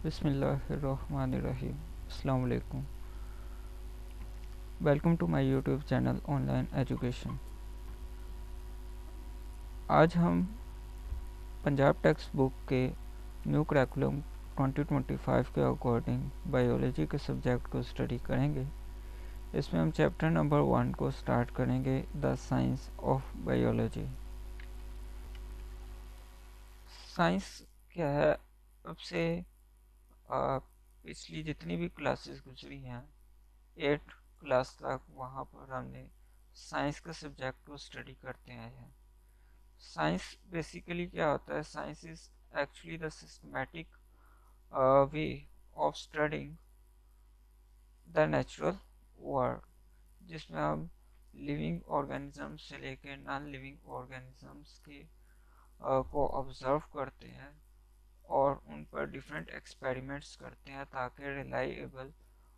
बिस्मिल्लाहिर्रहमानिर्रहीम। अस्सलाम वालेकुम। Welcome to my YouTube channel online education. आज हम पंजाब टेक्स्ट बुक के न्यू करिकुलम 2025 के अकॉर्डिंग बायोलॉजी के सब्जेक्ट को स्टडी करेंगे। इसमें हम चैप्टर नंबर 1 को स्टार्ट करेंगे, the science of biology. Science क्या है? अब से पिछली जितनी भी क्लासेस गुजरी हैं, 8 क्लास तक, वहाँ पर हमने साइंस के सब्जेक्ट को स्टडी करते आए हैं। साइंस बेसिकली क्या होता है? Science is actually the systematic way of studying the natural world, जिसमें हम लिविंग ऑर्गेनिजम्स से लेकर नॉन लिविंग ऑर्गेनिजम्स के को ऑब्जर्व करते हैं और उन पर डिफरेंट एक्सपेरिमेंट्स करते हैं ताकि रिलायबल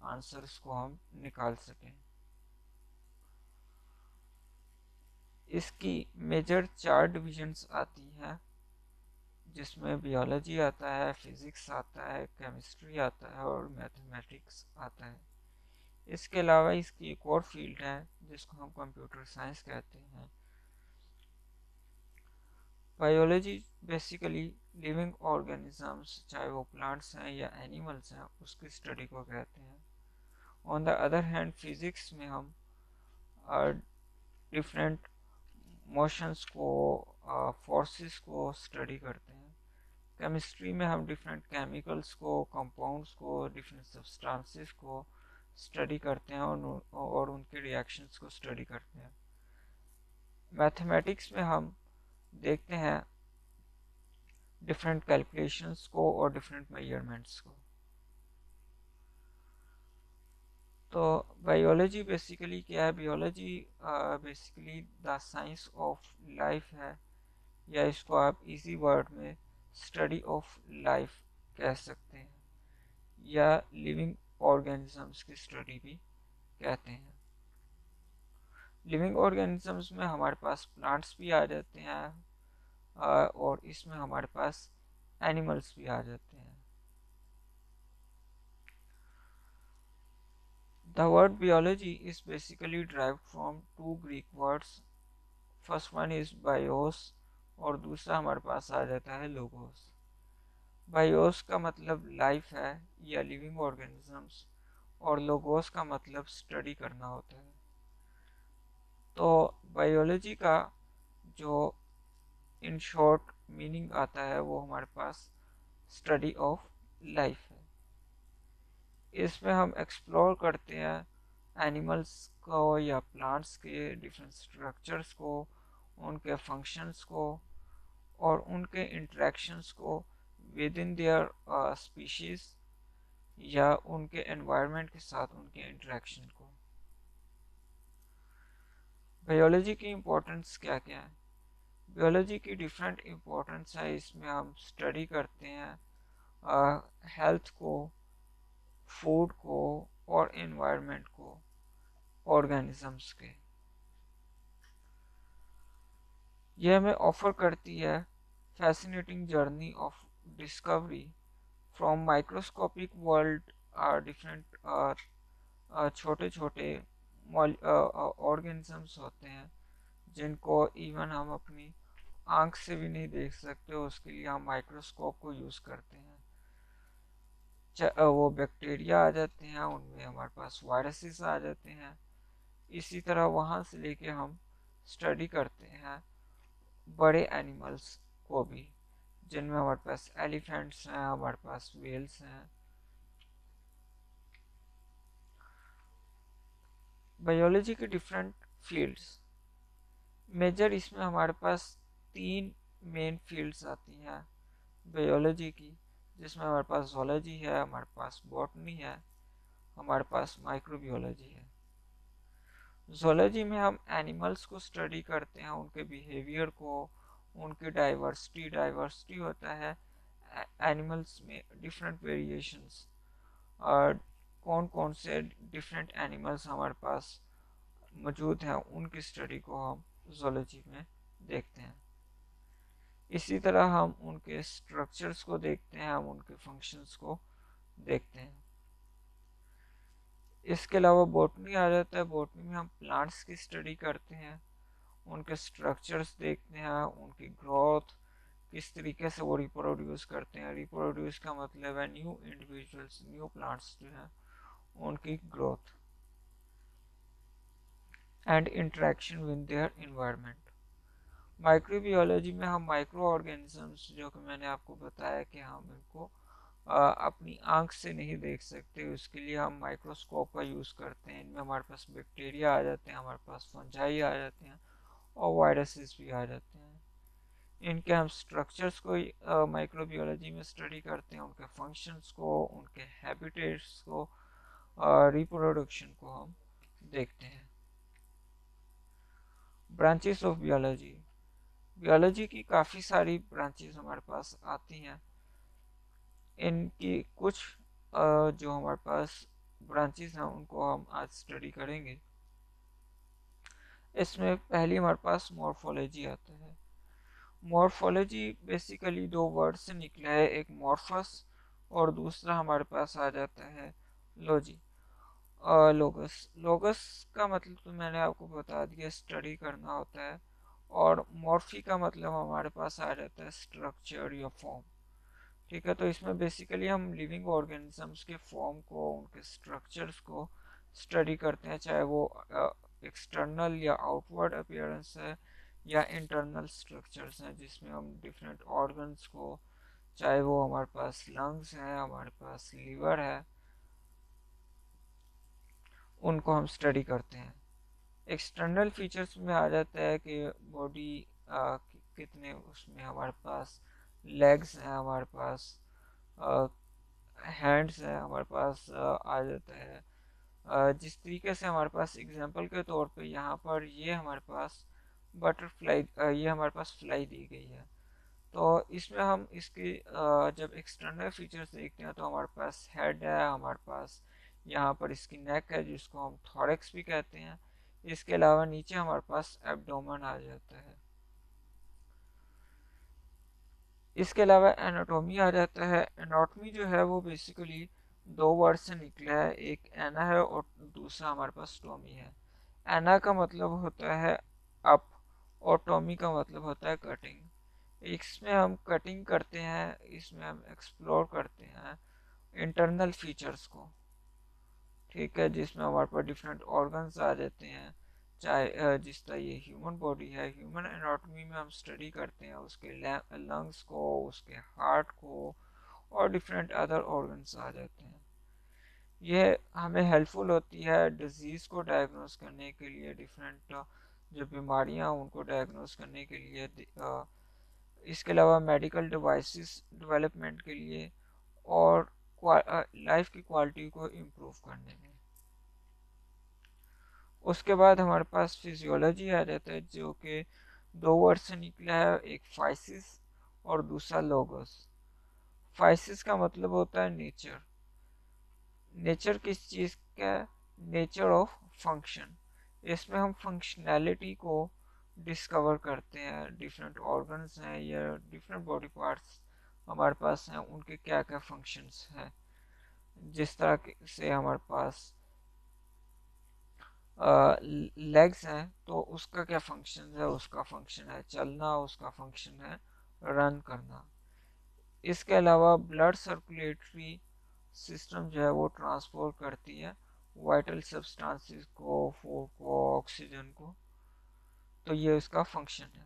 आंसर्स को हम निकाल सकें। इसकी मेजर 4 डिविजन्स आती हैं, जिसमें बियोलॉजी आता है, फिजिक्स आता है, केमिस्ट्री आता है और मैथमेटिक्स आता है। इसके अलावा इसकी एक और फील्ड है जिसको हम कंप्यूटर साइंस कहते हैं। बायोलॉजी बेसिकली लिविंग ऑर्गेनिजम्स, चाहे वो प्लांट्स हैं या एनिमल्स हैं, उसकी स्टडी को कहते हैं। On the other hand physics में हम डिफरेंट मोशंस को, फोर्सेस को स्टडी करते हैं। केमिस्ट्री में हम डिफरेंट केमिकल्स को, कंपाउंड्स को, डिफरेंट सब्सटेंसेस को स्टडी करते हैं और उनके रिएक्शंस को स्टडी करते हैं। मैथमेटिक्स में हम देखते हैं डिफरेंट कैलकुलेशंस को और डिफरेंट मेजरमेंट्स को। तो बायोलॉजी बेसिकली क्या है? Biology basically the science of life है, या इसको आप इजी वर्ड में स्टडी ऑफ लाइफ कह सकते हैं, या लिविंग ऑर्गेनिजम्स की स्टडी भी कहते हैं। लिविंग ऑर्गेनिजम्स में हमारे पास प्लांट्स भी आ जाते हैं और इसमें हमारे पास एनिमल्स भी आ जाते हैं। The word biology is basically derived from two Greek words. First one is BIOS और दूसरा हमारे पास आ जाता है लोगोस। बायोस का मतलब लाइफ है या लिविंग ऑर्गेनिजम्स, और लोगोस का मतलब स्टडी करना होता है। तो बायोलॉजी का जो इन शॉर्ट मीनिंग आता है वो हमारे पास स्टडी ऑफ लाइफ है। इसमें हम एक्सप्लोर करते हैं एनिमल्स को या प्लांट्स के डिफरेंट स्ट्रक्चर्स को, उनके फंक्शंस को और उनके इंटरेक्शंस को विद इन देयर स्पीशीज या उनके एनवायरनमेंट के साथ उनके इंटरेक्शन को। बायोलॉजी की इम्पोर्टेंस क्या क्या है? बायोलॉजी की डिफरेंट इम्पोर्टेंस है। इसमें हम स्टडी करते हैं हेल्थ को, फूड को और एनवायरनमेंट को, ऑर्गेनिजम्स के। यह हमें ऑफर करती है fascinating journey of discovery from microscopic world. Different छोटे छोटे ऑर्गेनिजम्स होते हैं जिनको इवन हम अपनी आंख से भी नहीं देख सकते, उसके लिए हम माइक्रोस्कोप को यूज़ करते हैं। वो बैक्टीरिया आ जाते हैं, उनमें हमारे पास वायरसेस आ जाते हैं। इसी तरह वहाँ से लेके हम स्टडी करते हैं बड़े एनिमल्स को भी, जिनमें हमारे पास एलिफेंट्स हैं, हमारे पास वेल्स हैं। बायोलॉजी के डिफरेंट फील्ड्स, मेजर इसमें हमारे पास 3 मेन फील्ड्स आती हैं बायोलॉजी की, जिसमें हमारे पास zoology है, हमारे पास बॉटनी है, हमारे पास माइक्रोबियोलॉजी है। zoology में हम एनिमल्स को स्टडी करते हैं, उनके बिहेवियर को, उनकी डाइवर्सिटी होता है एनिमल्स में, डिफरेंट वेरिएशंस, और कौन कौन से डिफरेंट एनिमल्स हमारे पास मौजूद हैं, उनकी स्टडी को हम जोलॉजी में देखते हैं। इसी तरह हम उनके स्ट्रक्चर्स को देखते हैं, हम उनके फंक्शंस को देखते हैं। इसके अलावा बॉटनी आ जाता है। बॉटनी में हम प्लांट्स की स्टडी करते हैं, उनके स्ट्रक्चर्स देखते हैं, उनकी ग्रोथ, किस तरीके से वो रिप्रोड्यूस करते हैं। रिप्रोड्यूस का मतलब है न्यू इंडिविजुअल्स, न्यू प्लांट्स जो है उनकी growth and interaction with their environment. Microbiology में हम माइक्रो ऑर्गेनिजम्स, जो कि मैंने आपको बताया कि हम इनको अपनी आंख से नहीं देख सकते, उसके लिए हम माइक्रोस्कोप का यूज़ करते हैं। इनमें हमारे पास बैक्टीरिया आ जाते हैं, हमारे पास फंजाई आ जाते हैं और वायरसेस भी आ जाते हैं। इनके हम स्ट्रक्चर्स को माइक्रोबियोलॉजी में स्टडी करते हैं, उनके फंक्शंस को, उनके हैबिटेट्स को, रिप्रोडक्शन को हम देखते हैं। Branches of biology. बियोलॉजी की काफ़ी सारी ब्रांचेस हमारे पास आती हैं। इनकी कुछ जो हमारे पास ब्रांचेस हैं उनको हम आज स्टडी करेंगे। इसमें पहली हमारे पास मॉर्फोलॉजी आता है। मॉर्फोलॉजी बेसिकली दो वर्ड से निकला है, एक मॉर्फस और दूसरा हमारे पास आ जाता है लॉजी, लोगस। लोगस का मतलब तो मैंने आपको बता दिया, स्टडी करना होता है। और मॉर्फी का मतलब हमारे पास आ जाता है स्ट्रक्चर या फॉर्म। ठीक है, तो इसमें बेसिकली हम लिविंग ऑर्गेनिजम्स के फॉर्म को, उनके स्ट्रक्चर्स को स्टडी करते हैं, चाहे वो एक्सटर्नल या आउटवर्ड अपीयरेंस है या इंटरनल स्ट्रक्चर्स हैं, जिसमें हम डिफरेंट ऑर्गन्स को, चाहे वो हमारे पास लंग्स हैं, हमारे पास लीवर है, उनको हम स्टडी करते हैं। एक्सटर्नल फीचर्स में आ जाता है कि बॉडी कितने, उसमें हमारे पास लेग्स हैं, हमारे पास हैंड्स हैं, हमारे पास आ जाता है। जिस तरीके से हमारे पास एग्जांपल के तौर पे यहाँ पर ये हमारे पास बटरफ्लाई, ये हमारे पास फ्लाई दी गई है। तो इसमें हम इसकी जब एक्सटर्नल फीचर्स देखते हैं तो हमारे पास हेड है, हमारे पास यहाँ पर इसकी नेक है जिसको हम थॉरेक्स भी कहते हैं। इसके अलावा नीचे हमारे पास एब्डोमेन आ जाता है। इसके अलावा एनाटॉमी आ जाता है। एनाटॉमी जो है वो बेसिकली दो वर्ड से निकला है, एक एना है और दूसरा हमारे पास टॉमी है। एना का मतलब होता है अप और टॉमी का मतलब होता है कटिंग। इसमें हम कटिंग करते हैं, इसमें हम एक्सप्लोर करते हैं इंटरनल फीचर्स को। ठीक है, जिसमें हमारे पास डिफरेंट ऑर्गन्स आ जाते हैं, चाहे जिस तरह ये ह्यूमन बॉडी है, ह्यूमन एनाटॉमी में हम स्टडी करते हैं उसके लंग्स को, उसके हार्ट को और डिफरेंट अदर ऑर्गन्स आ जाते हैं। ये हमें हेल्पफुल होती है डिजीज़ को डायग्नोस करने के लिए, डिफरेंट जो बीमारियां उनको डायग्नोस करने के लिए। इसके अलावा मेडिकल डिवाइसेस डेवलपमेंट के लिए और लाइफ की क्वालिटी को इम्प्रूव करने में। उसके बाद हमारे पास फिजियोलॉजी आ जाता है, जो कि दो वर्ड से निकला है, एक फाइसिस और दूसरा लोगोस। फाइसिस का मतलब होता है नेचर। नेचर किस चीज़ का? Nature of function. इसमें हम फंक्शनैलिटी को डिस्कवर करते हैं, डिफरेंट ऑर्गन्स हैं या डिफरेंट बॉडी पार्ट्स हमारे पास हैं, उनके क्या क्या फंक्शंस हैं। जिस तरह से हमारे पास लेग्स हैं तो उसका क्या फंक्शन है? उसका फंक्शन है चलना, उसका फंक्शन है रन करना। इसके अलावा ब्लड सर्कुलेटरी सिस्टम जो है वो ट्रांसपोर्ट करती है वाइटल सब्सटेंसेस को, फूड को, ऑक्सीजन को। तो ये उसका फंक्शन है।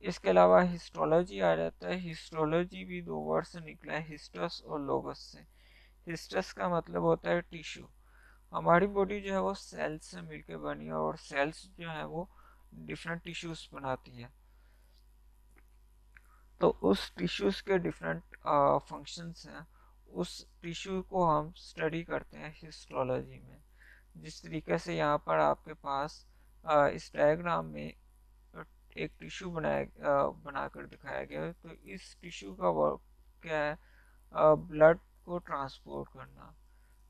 इसके अलावा हिस्टोलॉजी आ जाता है। हिस्टोलॉजी भी दो वर्ड से निकला है, हिस्टस और लोगस से। हिस्टस का मतलब होता है टिश्यू। हमारी बॉडी जो है वो सेल्स से मिलकर बनी है और सेल्स जो है वो डिफरेंट टिश्यूज बनाती है। तो उस टिश्यूज के डिफरेंट फंक्शंस हैं, उस टिश्यू को हम स्टडी करते हैं हिस्टोलॉजी में। जिस तरीके से यहाँ पर आपके पास इस डायग्राम में एक टिश्यू बनाकर दिखाया गया है। तो इस टिश्यू का वर्क क्या है? ब्लड को ट्रांसपोर्ट करना।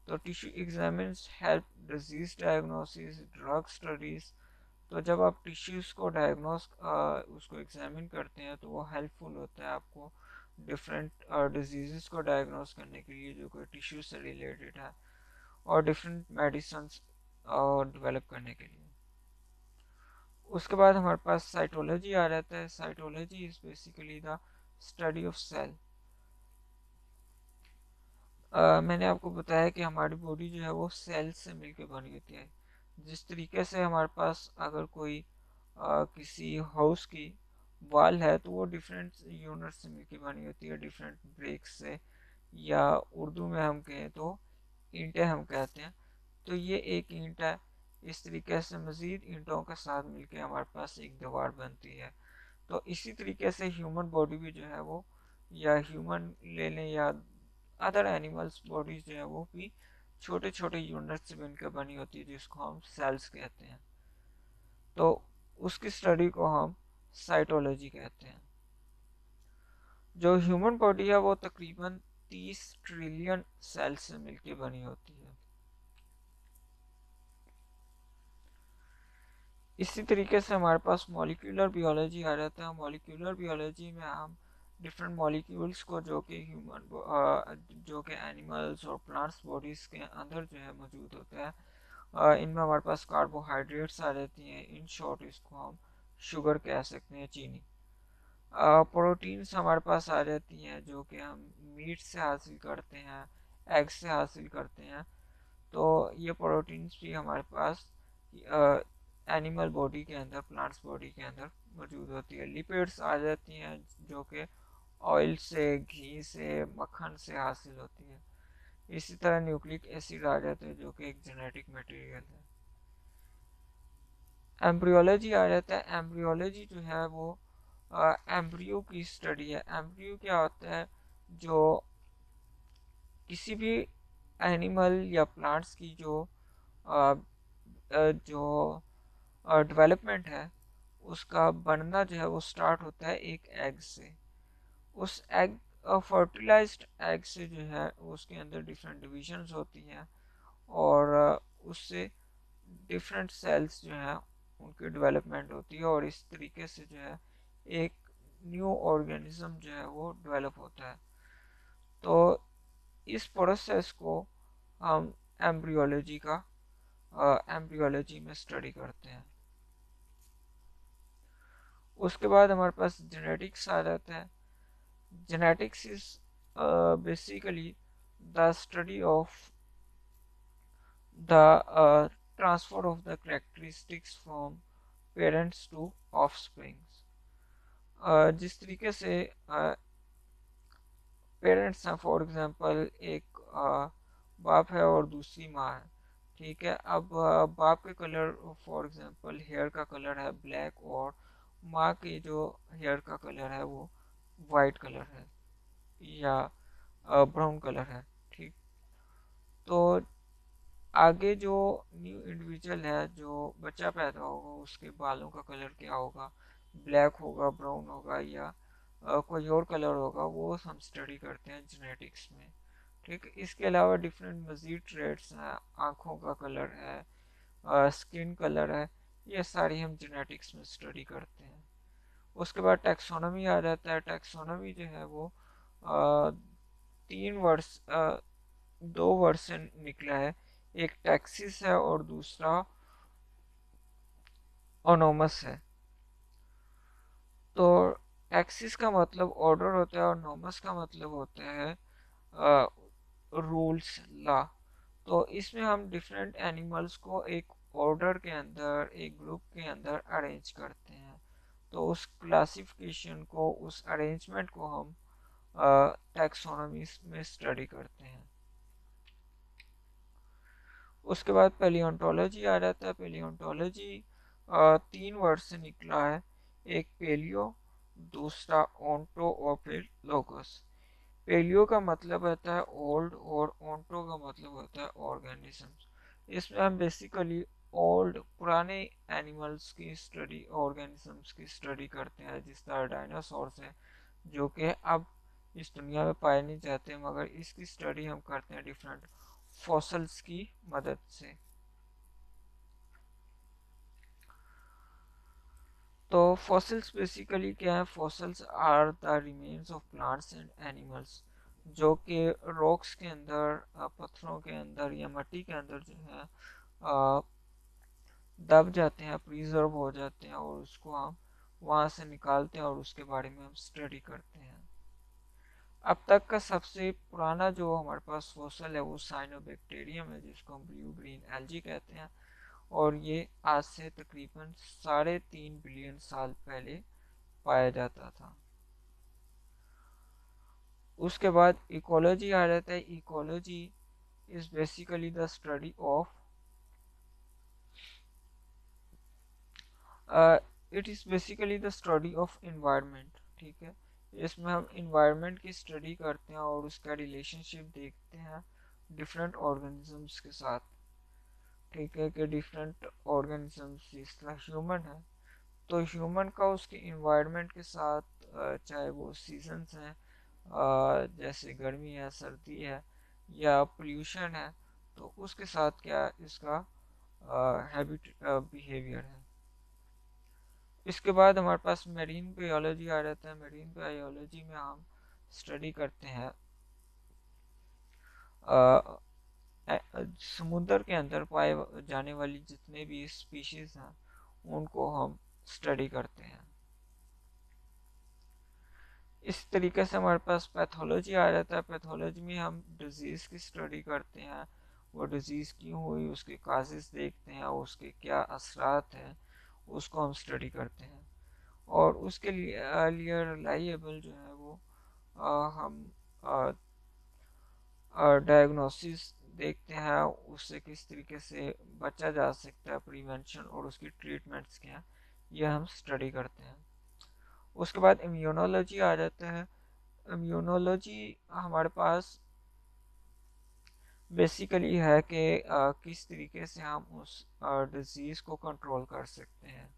तो tissue examines help disease diagnosis, drug studies. तो जब आप टिश्यूज़ को डायग्नोस उसको एग्जामिन करते हैं तो वो हेल्पफुल होता है आपको डिफरेंट डिजीज़ को डायग्नोस करने के लिए जो कोई टिश्यू से रिलेटेड है, और डिफरेंट मेडिसिन डेवलप करने के लिए। उसके बाद हमारे पास साइटोलॉजी आ जाता है। Cytology is basically the study of cell. मैंने आपको बताया कि हमारी बॉडी जो है वो सेल से मिलकर बनी होती है। जिस तरीके से हमारे पास अगर कोई किसी हाउस की वॉल है तो वो डिफरेंट यूनिट से मिलकर बनी होती है, डिफरेंट ब्रेक्स से, या उर्दू में हम कहें तो ईंटें हम कहते हैं। तो ये एक ईंट है। इस तरीके से मज़ीद ईंटों के साथ मिलकर हमारे पास एक दीवार बनती है। तो इसी तरीके से ह्यूमन बॉडी भी जो है वो, या ह्यूमन ले लें या अदर एनिमल्स बॉडीज जो है वो भी छोटे छोटे यूनिट से मिलकर बनी होती है जिसको हम सेल्स कहते हैं। तो उसकी स्टडी को हम साइटोलॉजी कहते हैं। जो ह्यूमन बॉडी है वो तकरीबन 30 ट्रिलियन सेल से मिलकर बनी होती है। इसी तरीके से हमारे पास मॉलिक्यूलर बियोलॉजी आ जाता है। मॉलिक्यूलर बियोलॉजी में हम डिफरेंट मॉलिक्यूल्स को जो कि जो कि एनिमल्स और प्लांट्स बॉडीज़ के अंदर जो है मौजूद होते हैं, इनमें हमारे पास कार्बोहाइड्रेट्स आ जाती हैं। इन शॉर्ट इसको हम शुगर कह सकते हैं, चीनी। प्रोटीन्स हमारे पास आ जाती हैं जो कि हम मीट से हासिल करते हैं, एग से हासिल करते हैं। तो ये प्रोटीन्स भी हमारे पास एनिमल बॉडी के अंदर, प्लांट्स बॉडी के अंदर मौजूद होती है। लिपिड्स आ जाती हैं जो कि ऑयल से, घी से, मक्खन से हासिल होती है। इसी तरह न्यूक्लिक एसिड आ जाते हैं जो कि एक जेनेटिक मटेरियल है। एम्ब्रियोलॉजी आ जाता है। एम्ब्रियोलॉजी जो है वो एम्ब्रियो की स्टडी है। एम्ब्रियो क्या होता है? जो किसी भी एनिमल या प्लांट्स की जो डेवलपमेंट है, उसका बनना जो है वो स्टार्ट होता है एक एग से। उस एग, फर्टिलाइज्ड एग से जो है उसके अंदर डिफरेंट डिविजन्स होती हैं, और उससे डिफरेंट सेल्स जो हैं उनकी डेवलपमेंट होती है, और इस तरीके से जो है एक न्यू ऑर्गेनिज्म जो है वो डेवलप होता है। तो इस प्रोसेस को हम एम्ब्रियोलॉजी का एम्ब्रियोलॉजी में स्टडी करते हैं। उसके बाद हमारे पास जेनेटिक्स आ जाता है। Genetics is basically the study of the transfer of the characteristics from parents to offsprings। जिस तरीके से पेरेंट्स हैं, फॉर एग्जांपल एक बाप है और दूसरी माँ है, ठीक है। अब बाप के कलर, फॉर एग्जांपल हेयर का कलर है ब्लैक, और माँ के जो हेयर का कलर है वो वाइट कलर है या ब्राउन कलर है, ठीक। तो आगे जो न्यू इंडिविजुअल है, जो बच्चा पैदा होगा, उसके बालों का कलर क्या होगा? ब्लैक होगा, ब्राउन होगा, या कोई और कलर होगा? वो हम स्टडी करते हैं जेनेटिक्स में, ठीक। इसके अलावा डिफरेंट मजीद ट्रेड्स हैं। आँखों का कलर है, स्किन कलर है, ये सारी हम जेनेटिक्स में स्टडी करते हैं। उसके बाद टैक्सोनॉमी आ जाता है। टैक्सोनॉमी जो है वो अ, तीन वर्ड्स, दो वर्ड से निकला है। एक टैक्सिस है और दूसरा ओनोमस है। तो टैक्सिस का मतलब ऑर्डर होता है और नोमस का मतलब होता है रूल्स, लॉ। तो इसमें हम डिफरेंट एनिमल्स को एक ऑर्डर के अंदर, एक ग्रुप के अंदर अरेंज करते हैं। तो उस क्लासिफिकेशन को, उस अरेंजमेंट को हम टैक्सोनॉमी में स्टडी करते हैं। उसके बाद पेलियोंटोलॉजी आ जाता है। पेलियोंटोलॉजी तीन वर्ड से निकला है। एक पेलियो, दूसरा ओंटो और फिर लोगोस। पेलियो का मतलब होता है ओल्ड, और ओंटो का मतलब होता है ऑर्गेनिजम्स। इसमें हम बेसिकली ओल्ड, पुराने एनिमल्स की स्टडी, ऑर्गेनिजम्स की स्टडी करते हैं, जिस तरह डायनासोर्स है जो कि अब इस दुनिया में पाए नहीं जाते, मगर इसकी स्टडी हम करते हैं डिफरेंट फॉसल्स की मदद से। तो फॉसिल्स बेसिकली क्या है? Fossils are the remains of plants and animals जो कि रॉक्स के अंदर, पत्थरों के अंदर या मिट्टी के अंदर जो है दब जाते हैं, प्रिजर्व हो जाते हैं, और उसको हम वहाँ से निकालते हैं और उसके बारे में हम स्टडी करते हैं। अब तक का सबसे पुराना जो हमारे पास फॉसिल है वो साइनोबैक्टीरियम है, जिसको हम ब्लू ग्रीन एल्गी कहते हैं, और ये आज से तकरीबन 3.5 बिलियन साल पहले पाया जाता था। उसके बाद इकोलॉजी आ जाता है। Ecology is basically the study of it is basically the study of environment. ठीक है, इसमें हम इन्वायरमेंट की स्टडी करते हैं और उसका रिलेशनशिप देखते हैं डिफरेंट ऑर्गेनिजम्स के साथ। ठीक है, कि डिफरेंट ऑर्गेनिजम्स जिस तरह ह्यूमन है, तो ह्यूमन का उसके इन्वायरमेंट के साथ, चाहे वो सीजन्स हैं, जैसे गर्मी है, सर्दी है, या पोल्यूशन है, तो उसके साथ क्या इसका हैबिट बिहेवियर है। इसके बाद हमारे पास मेरीन बायोलॉजी आ जाता है। मेरीन बायोलॉजी में हम स्टडी करते हैं समुद्र के अंदर पाए जाने वाली जितने भी स्पीशीज हैं उनको हम स्टडी करते हैं। इस तरीके से हमारे पास पैथोलॉजी आ जाता है। पैथोलॉजी में हम डिजीज़ की स्टडी करते हैं, वो डिजीज़ क्यों हुई, उसके काजेस देखते हैं, उसके क्या असरात हैं, उसको हम स्टडी करते हैं। और उसके लिए रिलाइएबल जो है वो हम डायग्नोसिस देखते हैं, उससे किस तरीके से बचा जा सकता है, प्रिवेंशन और उसकी ट्रीटमेंट्स क्या हैं, ये हम स्टडी करते हैं। उसके बाद इम्यूनोलॉजी आ जाता है। इम्यूनोलॉजी हमारे पास बेसिकली है कि किस तरीके से हम उस डिजीज़ को कंट्रोल कर सकते हैं।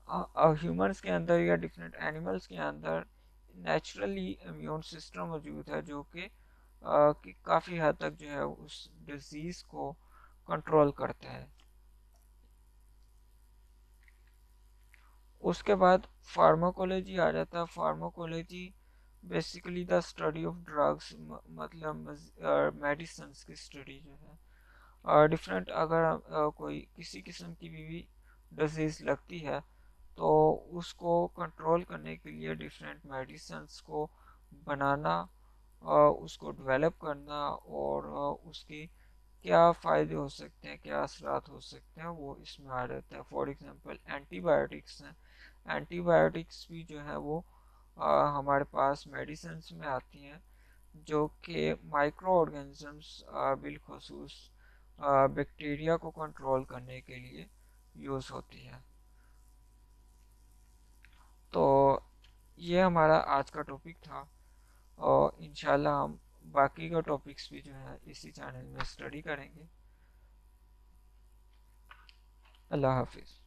ह्यूमंस के अंदर या डिफरेंट एनिमल्स के अंदर नेचुरली इम्यून सिस्टम मौजूद है जो कि काफ़ी हद तक जो है उस डिजीज़ को कंट्रोल करता है। उसके बाद फार्माकोलॉजी आ जाता है। Pharmacology basically the study of drugs, मतलब मेडिसिन की स्टडी जो है। डिफरेंट अगर कोई किसी किस्म की भी डिजीज़ लगती है तो उसको कंट्रोल करने के लिए डिफरेंट मेडिसिन्स को बनाना, उसको डेवलप करना, और उसकी क्या फ़ायदे हो सकते हैं, क्या असरात हो सकते हैं, वो इसमें आ जाता है। फॉर एग्जांपल एंटीबायोटिक्स हैं। एंटीबायोटिक्स भी जो है वो हमारे पास मेडिसिन में आती हैं जो कि माइक्रो ऑर्गेनिजम्स बिलखसूस बैक्टीरिया को कंट्रोल करने के लिए यूज़ होती है। तो ये हमारा आज का टॉपिक था, और इंशाल्लाह हम बाकी का टॉपिक्स भी जो है इसी चैनल में स्टडी करेंगे। अल्लाह हाफिज़।